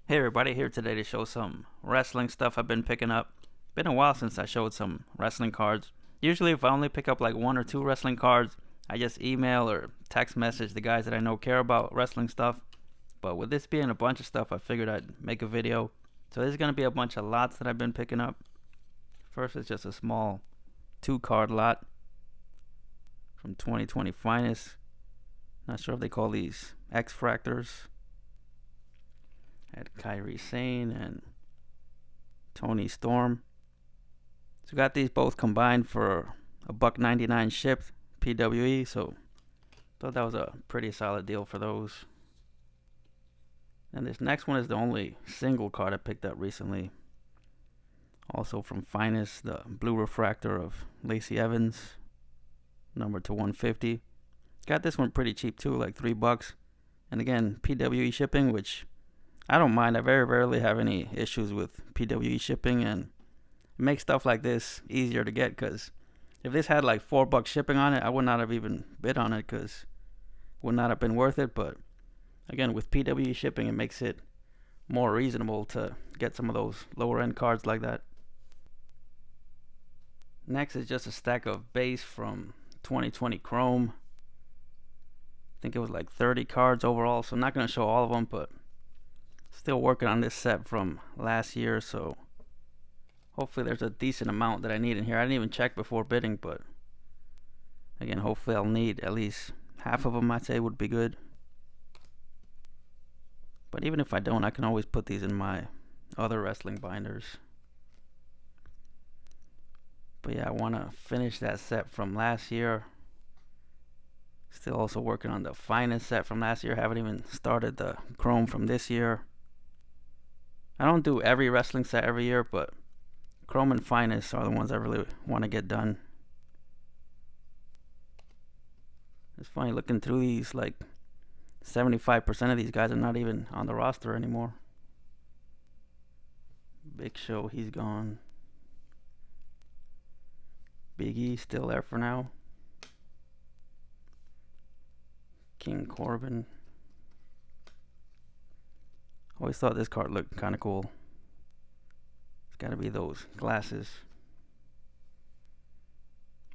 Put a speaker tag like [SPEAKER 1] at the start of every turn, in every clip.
[SPEAKER 1] Hey everybody, here today to show some wrestling stuff I've been picking up. Been a while since I showed some wrestling cards. Usually if I only pick up like one or two wrestling cards, I just email or text message the guys that I know care about wrestling stuff. But with this being a bunch of stuff, I figured I'd make a video. So this is going to be a bunch of lots that I've been picking up. First is just a small 2 card lot from 2020 Finest. Not sure if they call these X-Fractors. Had Kairi Sane and Tony Storm. So got these both combined for $1.99 shipped PWE. So thought that was a pretty solid deal for those. And this next one is the only single card I picked up recently. Also from Finest, the blue refractor of Lacey Evans, number to 150. Got this one pretty cheap too, like $3. And again, PWE shipping, which I don't mind. I very rarely have any issues with PWE shipping, and it makes stuff like this easier to get, because if this had like $4 shipping on it, I would not have even bid on it because it would not have been worth it. But again, with PWE shipping, it makes it more reasonable to get some of those lower end cards like that. Next is just a stack of base from 2020 Chrome. I think it was like 30 cards overall, so I'm not going to show all of them, but still working on this set from last year, so hopefully there's a decent amount that I need in here. I didn't even check before bidding, but again, hopefully I'll need at least half of them. I'd say would be good. But even if I don't, I can always put these in my other wrestling binders. But yeah, I want to finish that set from last year. Still also working on the Finest set from last year. Haven't even started the Chrome from this year. I don't do every wrestling set every year, but Chrome and Finest are the ones I really want to get done. It's funny looking through these, like 75% of these guys are not even on the roster anymore. Big Show, he's gone. Big E still there for now. King Corbin. Always thought this card looked kind of cool. It's got to be those glasses.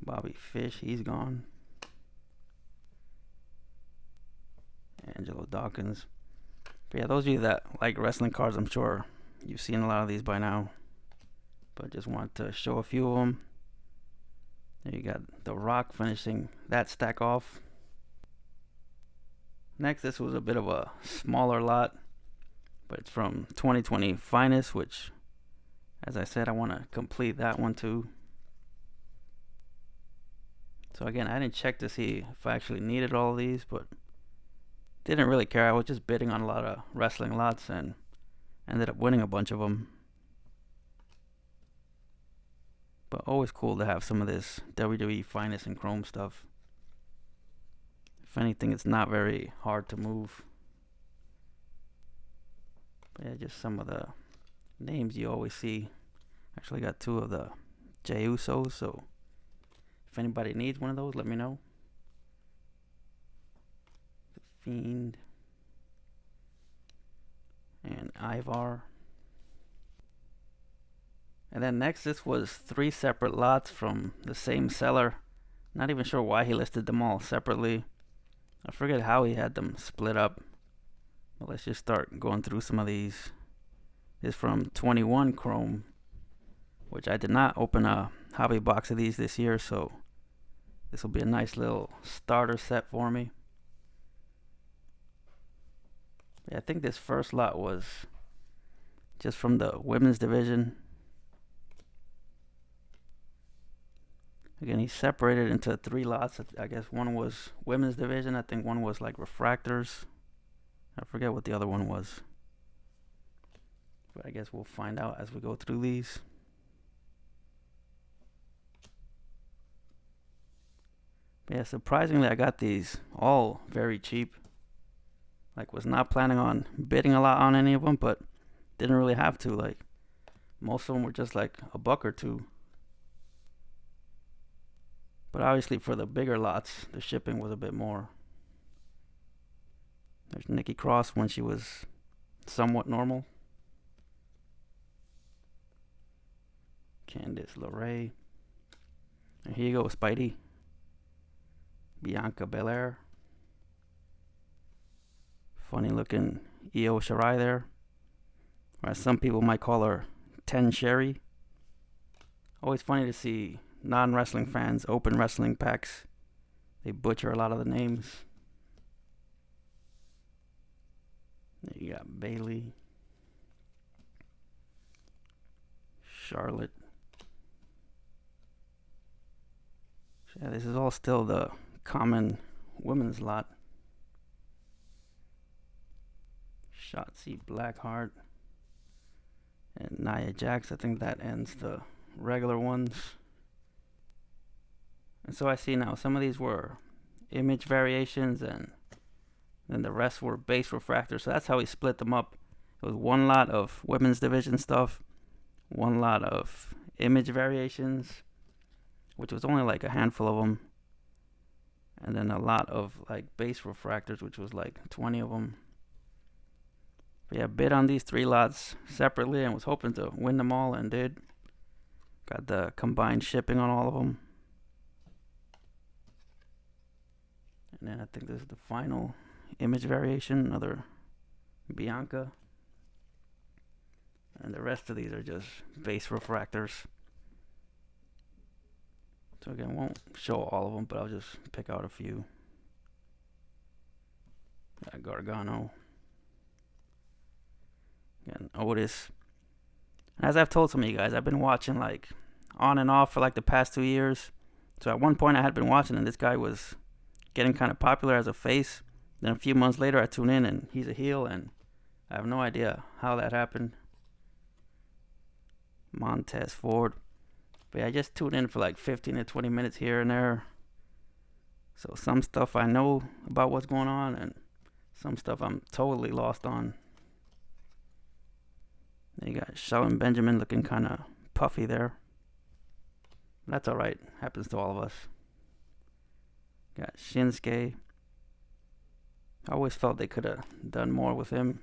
[SPEAKER 1] Bobby Fish, he's gone. Angelo Dawkins. But yeah, those of you that like wrestling cards, I'm sure you've seen a lot of these by now. But just want to show a few of them. There you got The Rock finishing that stack off. Next, this was a bit of a smaller lot, but it's from 2020 Finest, which, as I said, I want to complete that one too. So again, I didn't check to see if I actually needed all of these, but didn't really care. I was just bidding on a lot of wrestling lots and ended up winning a bunch of them. But always cool to have some of this WWE Finest and Chrome stuff. If anything, it's not very hard to move. But yeah, just some of the names you always see. Actually got 2 of the Jey Usos, so if anybody needs one of those, let me know. The Fiend and Ivar. And then next, this was 3 separate lots from the same seller. Not even sure why he listed them all separately. I forget how he had them split up. But let's just start going through some of these. This is from 21 Chrome, which I did not open a hobby box of these this year, so this will be a nice little starter set for me. Yeah, I think this first lot was just from the women's division. Again, he separated into 3 lots. I guess one was women's division. I think one was like refractors. I forget what the other one was. But I guess we'll find out as we go through these. But yeah, surprisingly, I got these all very cheap. Like, was not planning on bidding a lot on any of them, but didn't really have to. Like, most of them were just like $1 or $2. But obviously for the bigger lots, the shipping was a bit more. There's Nikki Cross when she was somewhat normal. Candice LeRae. And here you go, Spidey. Bianca Belair. Funny looking Io Shirai there. Or as some people might call her, Ten Sherry. Always funny to see non-wrestling fans open wrestling packs. They butcher a lot of the names. There you got Bayley. Charlotte. Yeah, this is all still the common women's lot. Shotzi Blackheart and Nia Jax. I think that ends the regular ones. And so I see now some of these were image variations and then the rest were base refractors. So that's how he split them up. It was one lot of women's division stuff, one lot of image variations, which was only like a handful of them, and then a lot of like base refractors, which was like 20 of them. But yeah, bid on these 3 lots separately and was hoping to win them all and did. Got the combined shipping on all of them. And then I think this is the final image variation, another Bianca. And the rest of these are just base refractors. So again, won't show all of them, but I'll just pick out a few. Got Gargano. Again, Otis. As I've told some of you guys, I've been watching like on and off for like the past 2 years. So at one point I had been watching and this guy was getting kind of popular as a face. Then a few months later I tune in and he's a heel and I have no idea how that happened. Montez Ford. But yeah, I just tuned in for like 15 to 20 minutes here and there. So some stuff I know about what's going on and some stuff I'm totally lost on. Then you got Shelton Benjamin looking kind of puffy there. That's alright. Happens to all of us. Got Shinsuke. I always felt they could have done more with him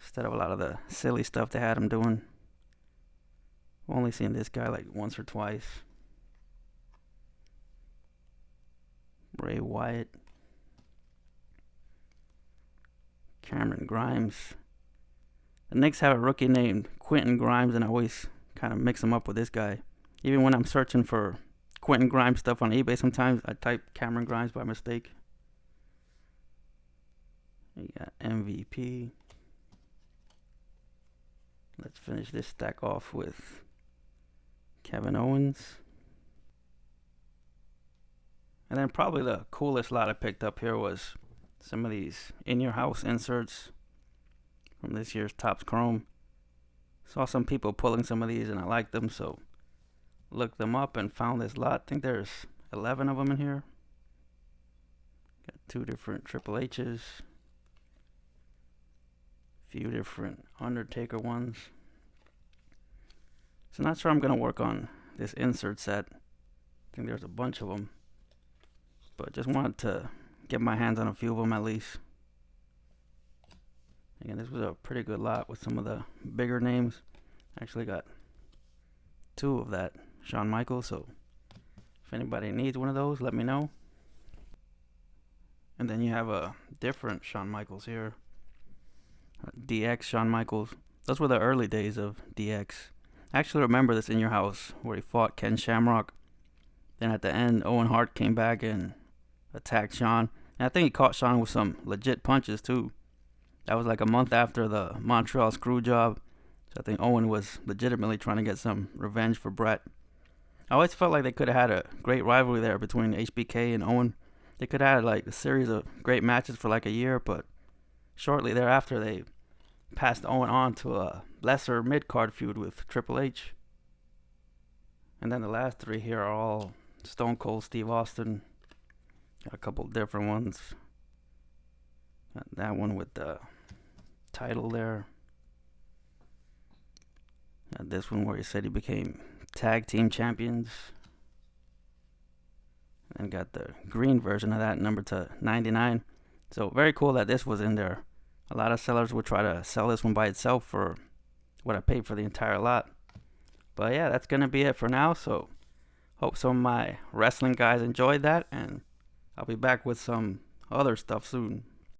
[SPEAKER 1] instead of a lot of the silly stuff they had him doing. I've only seen this guy like once or twice. Bray Wyatt. Cameron Grimes. The Knicks have a rookie named Quentin Grimes, and I always kind of mix him up with this guy. Even when I'm searching for Quentin Grimes stuff on eBay, sometimes I type Cameron Grimes by mistake. You got MVP. Let's finish this stack off with Kevin Owens. And then probably the coolest lot I picked up here was some of these in-your-house inserts from this year's Topps Chrome. Saw some people pulling some of these and I liked them, so looked them up and found this lot. I think there's 11 of them in here. Got 2 different Triple H's. Few different Undertaker ones. So not sure I'm going to work on this insert set. I think there's a bunch of them. But just wanted to get my hands on a few of them at least. Again, this was a pretty good lot with some of the bigger names. Actually got 2 of that Shawn Michaels, so if anybody needs one of those, let me know. And then you have a different Shawn Michaels here. DX Shawn Michaels. Those were the early days of DX. I actually remember this in your house where he fought Ken Shamrock. Then at the end, Owen Hart came back and attacked Shawn. And I think he caught Shawn with some legit punches too. That was like a month after the Montreal screw job. So I think Owen was legitimately trying to get some revenge for Bret. I always felt like they could have had a great rivalry there between HBK and Owen. They could have had like a series of great matches for like a year, but shortly thereafter they passed Owen on to a lesser mid-card feud with Triple H. And then the last 3 here are all Stone Cold Steve Austin. Got a couple different ones. Got that one with the title there. Got this one where he said he became tag team champions. And got the green version of that, numbered to 99. So very cool that this was in there. A lot of sellers would try to sell this one by itself for what I paid for the entire lot. But yeah, that's gonna be it for now. So hope some of my wrestling guys enjoyed that, and I'll be back with some other stuff soon.